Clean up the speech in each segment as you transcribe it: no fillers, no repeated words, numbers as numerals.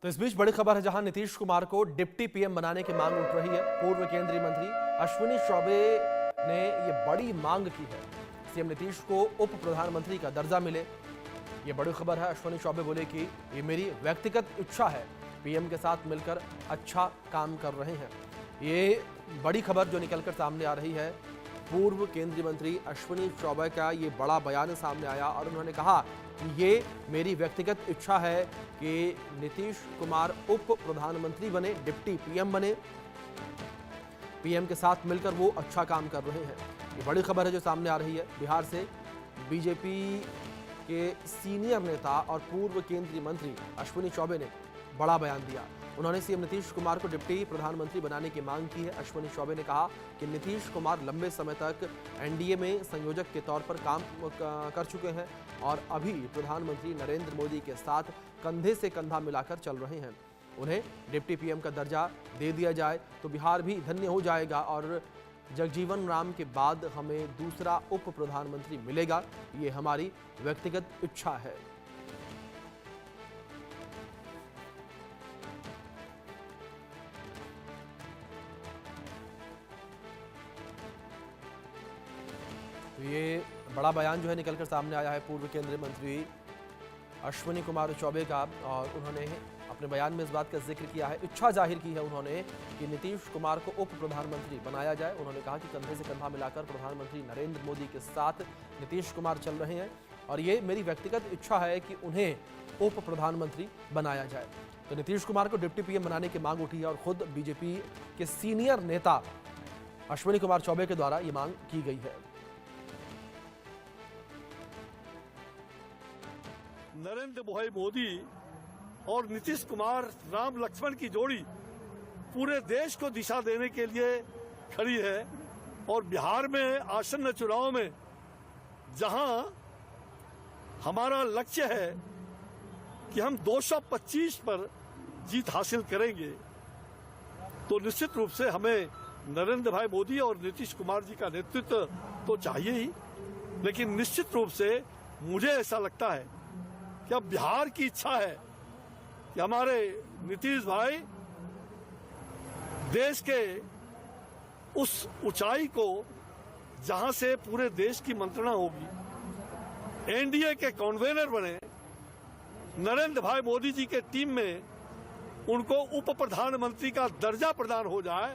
तो इस बीच बड़ी खबर है, जहां नीतीश कुमार को डिप्टी पीएम बनाने की मांग उठ रही है। पूर्व केंद्रीय मंत्री अश्विनी चौबे ने ये बड़ी मांग की है, सीएम नीतीश को उप प्रधानमंत्री का दर्जा मिले। ये बड़ी खबर है। अश्विनी चौबे बोले कि ये मेरी व्यक्तिगत इच्छा है, पीएम के साथ मिलकर अच्छा काम कर रहे हैं। ये बड़ी खबर जो निकलकर सामने आ रही है, पूर्व केंद्रीय मंत्री अश्विनी चौबे का ये बड़ा बयान सामने आया और उन्होंने कहा कि ये मेरी व्यक्तिगत इच्छा है कि नीतीश कुमार उप प्रधानमंत्री बने, डिप्टी पीएम बने, पीएम के साथ मिलकर वो अच्छा काम कर रहे हैं। ये बड़ी खबर है जो सामने आ रही है। बिहार से बीजेपी के सीनियर नेता और पूर्व केंद्रीय मंत्री अश्विनी चौबे ने बड़ा बयान दिया। उन्होंने सीएम नीतीश कुमार को डिप्टी प्रधानमंत्री बनाने की मांग की है। अश्विनी चौबे ने कहा कि नीतीश कुमार लंबे समय तक एनडीए में संयोजक के तौर पर काम कर चुके हैं और अभी प्रधानमंत्री नरेंद्र मोदी के साथ कंधे से कंधा मिलाकर चल रहे हैं। उन्हें डिप्टी पीएम का दर्जा दे दिया जाए तो बिहार भी धन्य हो जाएगा और जगजीवन राम के बाद हमें दूसरा उप प्रधानमंत्री मिलेगा। ये हमारी व्यक्तिगत इच्छा है। ये बड़ा बयान जो है निकलकर सामने आया है पूर्व केंद्रीय मंत्री अश्विनी कुमार चौबे का, और उन्होंने अपने बयान में इस बात का जिक्र किया है, इच्छा जाहिर की है उन्होंने कि नीतीश कुमार को उप प्रधानमंत्री बनाया जाए। उन्होंने कहा कि कंधे से कंधा मिलाकर प्रधानमंत्री नरेंद्र मोदी के साथ नीतीश कुमार चल रहे हैं और ये मेरी व्यक्तिगत इच्छा है कि उन्हें उप प्रधानमंत्री बनाया जाए। तो नीतीश कुमार को डिप्टी पीएम बनाने की मांग उठी है और खुद बीजेपी के सीनियर नेता अश्विनी कुमार चौबे के द्वारा ये मांग की गई है। नरेंद्र भाई मोदी और नीतीश कुमार राम लक्ष्मण की जोड़ी पूरे देश को दिशा देने के लिए खड़ी है और बिहार में आसन्न चुनाव में जहां हमारा लक्ष्य है कि हम 225 पर जीत हासिल करेंगे, तो निश्चित रूप से हमें नरेंद्र भाई मोदी और नीतीश कुमार जी का नेतृत्व तो चाहिए ही, लेकिन निश्चित रूप से मुझे ऐसा लगता है कि अब बिहार की इच्छा है कि हमारे नीतीश भाई देश के उस ऊंचाई को जहां से पूरे देश की मंत्रणा होगी, एनडीए के कन्वीनर बने, नरेंद्र भाई मोदी जी के टीम में उनको उप प्रधानमंत्री का दर्जा प्रदान हो जाए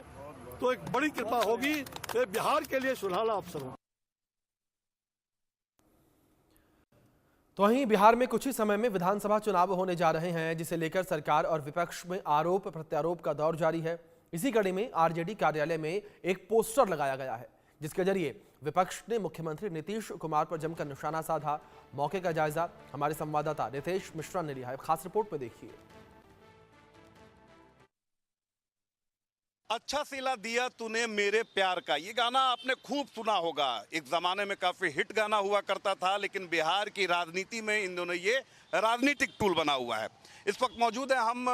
तो एक बड़ी कृपा होगी। ये बिहार के लिए सुनहरा अवसर होगा। तो वहीं बिहार में कुछ ही समय में विधानसभा चुनाव होने जा रहे हैं, जिसे लेकर सरकार और विपक्ष में आरोप प्रत्यारोप का दौर जारी है। इसी कड़ी में आरजेडी कार्यालय में एक पोस्टर लगाया गया है, जिसके जरिए विपक्ष ने मुख्यमंत्री नीतीश कुमार पर जमकर निशाना साधा। मौके का जायजा हमारे संवाददाता रितेश मिश्रा ने लिया है। खास रिपोर्ट में देखिए। अच्छा सिला दिया तूने मेरे प्यार का, ये गाना आपने खूब सुना होगा। एक जमाने में काफी हिट गाना हुआ करता था, लेकिन बिहार की राजनीति में इन दोनों ये राजनीतिक टूल बना हुआ है। इस वक्त मौजूद है हम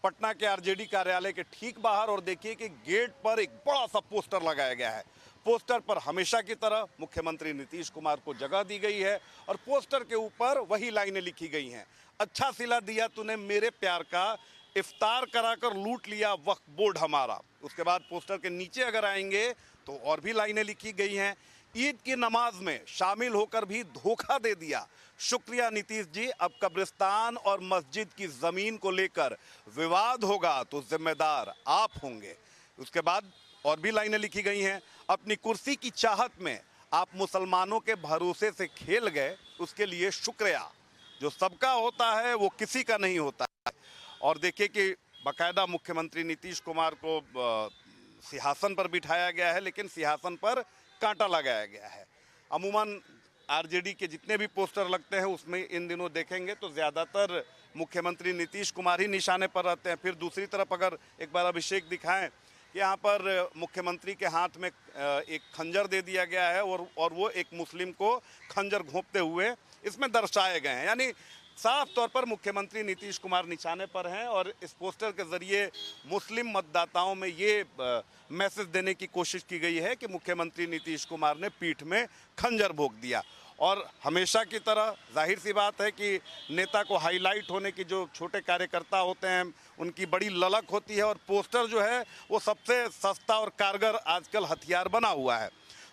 पटना के आरजेडी कार्यालय के ठीक बाहर और देखिए कि गेट पर एक बड़ा सा पोस्टर लगाया गया है। पोस्टर पर हमेशा की तरह मुख्यमंत्री नीतीश कुमार को जगह दी गई है और पोस्टर के ऊपर वही लाइनें लिखी गई हैं, अच्छा सिला दिया तूने मेरे प्यार का, इफ्तार कराकर लूट लिया वक्फ बोर्ड हमारा। उसके बाद पोस्टर के नीचे अगर आएंगे तो और भी लाइनें लिखी गई हैं, ईद की नमाज में शामिल होकर भी धोखा दे दिया, शुक्रिया नीतीश जी, अब कब्रिस्तान और मस्जिद की जमीन को लेकर विवाद होगा तो जिम्मेदार आप होंगे। उसके बाद और भी लाइनें लिखी गई हैं, अपनी कुर्सी की चाहत में आप मुसलमानों के भरोसे से खेल गए, उसके लिए शुक्रिया, जो सबका होता है वो किसी का नहीं होता है। और देखिए कि बाकायदा मुख्यमंत्री नीतीश कुमार को सिंहासन पर बिठाया गया है, लेकिन सिंहासन पर कांटा लगाया गया है। अमूमन आरजेडी के जितने भी पोस्टर लगते हैं उसमें इन दिनों देखेंगे तो ज़्यादातर मुख्यमंत्री नीतीश कुमार ही निशाने पर रहते हैं। फिर दूसरी तरफ अगर एक बार अभिषेक दिखाएं कि यहाँ पर मुख्यमंत्री के हाथ में एक खंजर दे दिया गया है और वो एक मुस्लिम को खंजर घोंपते हुए इसमें दर्शाए गए हैं, यानी साफ तौर पर मुख्यमंत्री नीतीश कुमार निशाने पर हैं और इस पोस्टर के जरिए मुस्लिम मतदाताओं में ये मैसेज देने की कोशिश की गई है कि मुख्यमंत्री नीतीश कुमार ने पीठ में खंजर भोंक दिया। और हमेशा की तरह जाहिर सी बात है कि नेता को हाईलाइट होने की जो छोटे कार्यकर्ता होते हैं उनकी बड़ी ललक होती है, और पोस्टर जो है वो सबसे सस्ता और कारगर आजकल हथियार बना हुआ है।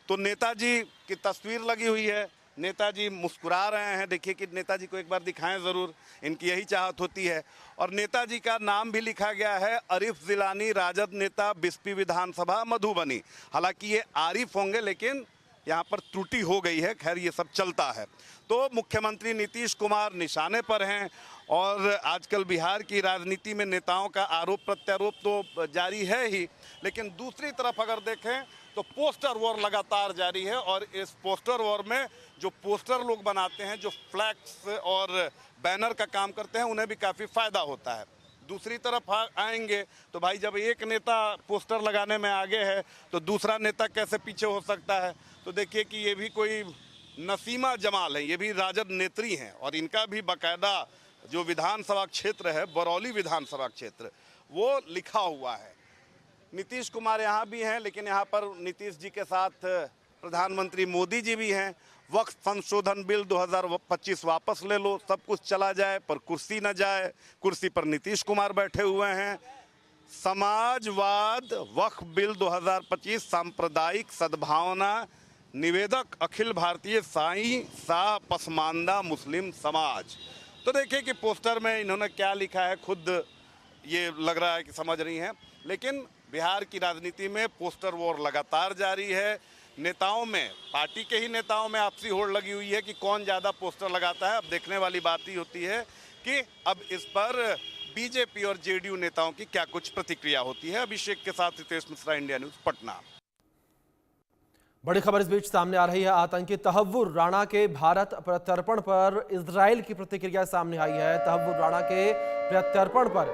तो नेताजी की तस्वीर लगी हुई है, नेताजी मुस्कुरा रहे हैं। देखिए कि नेताजी को एक बार दिखाएं ज़रूर, इनकी यही चाहत होती है। और नेताजी का नाम भी लिखा गया है आरिफ जिलानी, राजद नेता, बिस्पी विधानसभा, मधुबनी। हालांकि ये आरिफ होंगे लेकिन यहाँ पर त्रुटि हो गई है, खैर ये सब चलता है। तो मुख्यमंत्री नीतीश कुमार निशाने पर हैं, और आजकल बिहार की राजनीति में नेताओं का आरोप प्रत्यारोप तो जारी है ही, लेकिन दूसरी तरफ अगर देखें तो पोस्टर वॉर लगातार जारी है। और इस पोस्टर वॉर में जो पोस्टर लोग बनाते हैं, जो फ्लैक्स और बैनर का काम करते हैं, उन्हें भी काफ़ी फायदा होता है। दूसरी तरफ आएंगे तो भाई जब एक नेता पोस्टर लगाने में आगे है तो दूसरा नेता कैसे पीछे हो सकता है। तो देखिए कि ये भी कोई नसीमा जमाल है, ये भी राजद नेत्री हैं, और इनका भी बाकायदा जो विधानसभा क्षेत्र है, बरौली विधानसभा क्षेत्र, वो लिखा हुआ है। नीतीश कुमार यहाँ भी हैं, लेकिन यहाँ पर नीतीश जी के साथ प्रधानमंत्री मोदी जी भी हैं। वक्फ संशोधन बिल 2025 वापस ले लो, सब कुछ चला जाए पर कुर्सी न जाए, कुर्सी पर नीतीश कुमार बैठे हुए हैं। समाजवाद वक्फ बिल 2025, सांप्रदायिक सद्भावना, निवेदक अखिल भारतीय साईं शाह पसमानदा मुस्लिम समाज। तो देखिए कि पोस्टर में इन्होंने क्या लिखा है, खुद ये लग रहा है कि समझ रही हैं। लेकिन बिहार की राजनीति में पोस्टर वॉर लगातार जारी है। नेताओं में, पार्टी के ही नेताओं में आपसी होड़ लगी हुई है कि कौन ज़्यादा पोस्टर लगाता है। अब देखने वाली बात ही होती है कि अब इस पर बीजेपी और जेडीयू नेताओं की क्या कुछ प्रतिक्रिया होती है। अभिषेक के साथ हितेश मिश्रा, इंडिया न्यूज़, पटना। बड़ी खबर इस बीच सामने आ रही है। आतंकी तहव्वुर राणा के भारत प्रत्यर्पण पर इजरायल की प्रतिक्रिया सामने आई है। तहव्वुर राणा के प्रत्यर्पण पर